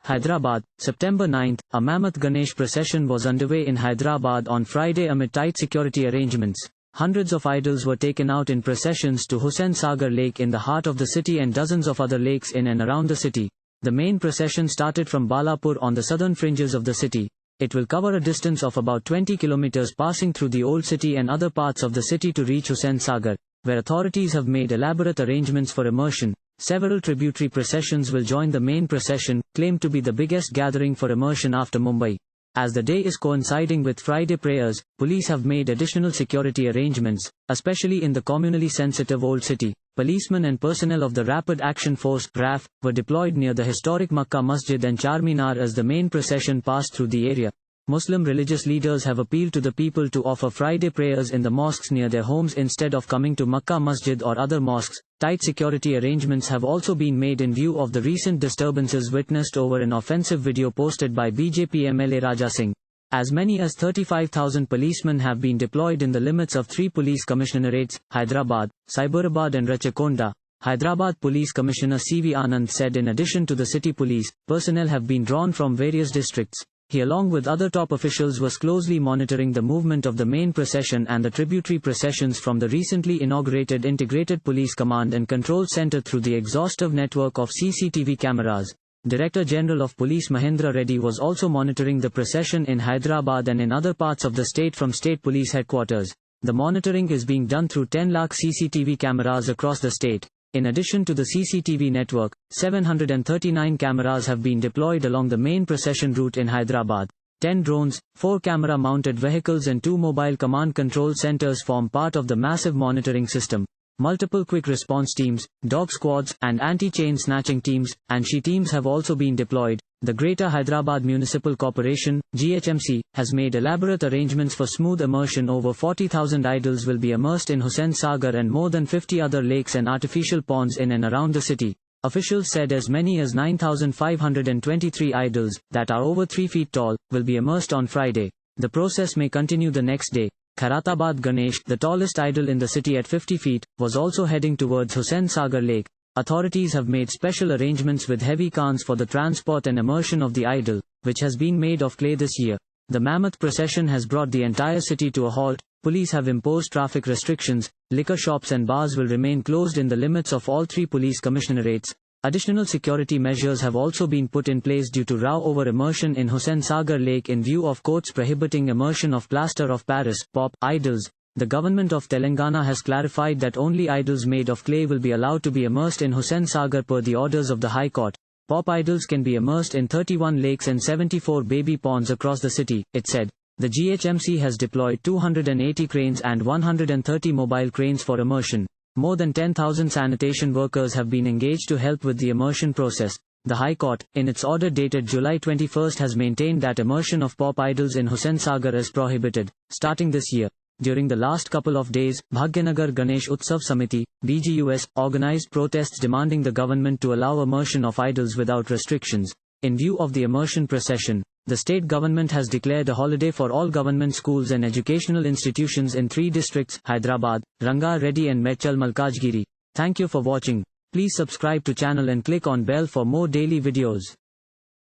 Hyderabad, September 9. A mammoth Ganesh procession was underway in Hyderabad on Friday amid tight security arrangements. Hundreds of idols were taken out in processions to Hussain Sagar Lake in the heart of the city and dozens of other lakes in and around the city. The main procession started from Balapur on the southern fringes of the city. It will cover a distance of about 20 kilometers passing through the old city and other parts of the city to reach Hussain Sagar, where authorities have made elaborate arrangements for immersion. Several tributary processions will join the main procession, claimed to be the biggest gathering for immersion after Mumbai. As the day is coinciding with Friday prayers, police have made additional security arrangements, especially in the communally sensitive old city. Policemen and personnel of the Rapid Action Force (RAF) were deployed near the historic Mecca Masjid and Charminar as the main procession passed through the area. Muslim religious leaders have appealed to the people to offer Friday prayers in the mosques near their homes instead of coming to Mecca Masjid or other mosques. Tight security arrangements have also been made in view of the recent disturbances witnessed over an offensive video posted by BJP MLA Raja Singh. As many as 35,000 policemen have been deployed in the limits of 3 police commissionerates, Hyderabad, Cyberabad and Rachakonda. Hyderabad Police Commissioner C.V. Anand said in addition to the city police, personnel have been drawn from various districts. He along with other top officials was closely monitoring the movement of the main procession and the tributary processions from the recently inaugurated Integrated Police Command and Control Center through the exhaustive network of CCTV cameras. Director General of Police Mahendra Reddy was also monitoring the procession in Hyderabad and in other parts of the state from State Police Headquarters. The monitoring is being done through 10 lakh CCTV cameras across the state. In addition to the CCTV network, 739 cameras have been deployed along the main procession route in Hyderabad. 10 drones, 4 camera-mounted vehicles and 2 mobile command control centers form part of the massive monitoring system. Multiple quick response teams, dog squads, and anti-chain snatching teams, and SHE teams have also been deployed. The Greater Hyderabad Municipal Corporation, GHMC, has made elaborate arrangements for smooth immersion. Over 40,000 idols will be immersed in Hussain Sagar and more than 50 other lakes and artificial ponds in and around the city. Officials said as many as 9,523 idols, that are over 3 feet tall, will be immersed on Friday. The process may continue the next day. Khairatabad Ganesh, the tallest idol in the city at 50 feet, was also heading towards Hussain Sagar Lake. Authorities have made special arrangements with heavy cans for the transport and immersion of the idol, which has been made of clay this year. The mammoth procession has brought the entire city to a halt. Police have imposed traffic restrictions. Liquor shops and bars will remain closed in the limits of all 3 police commissionerates. Additional security measures have also been put in place due to row over immersion in Hussain Sagar Lake in view of courts prohibiting immersion of Plaster of Paris (POP) idols. The government of Telangana has clarified that only idols made of clay will be allowed to be immersed in Hussain Sagar per the orders of the High Court. POP idols can be immersed in 31 lakes and 74 baby ponds across the city, it said. The GHMC has deployed 280 cranes and 130 mobile cranes for immersion. More than 10,000 sanitation workers have been engaged to help with the immersion process. The High Court, in its order dated July 21, has maintained that immersion of POP idols in Hussain Sagar is prohibited, starting this year. During the last couple of days, Bhagyanagar Ganesh Utsav Samithi, BGUS, organized protests demanding the government to allow immersion of idols without restrictions. In view of the immersion procession, the state government has declared a holiday for all government schools and educational institutions in 3 districts, Hyderabad, Ranga, Reddy and Medchal Malkajgiri. Thank you for watching. Please subscribe to channel and click on bell for more daily videos.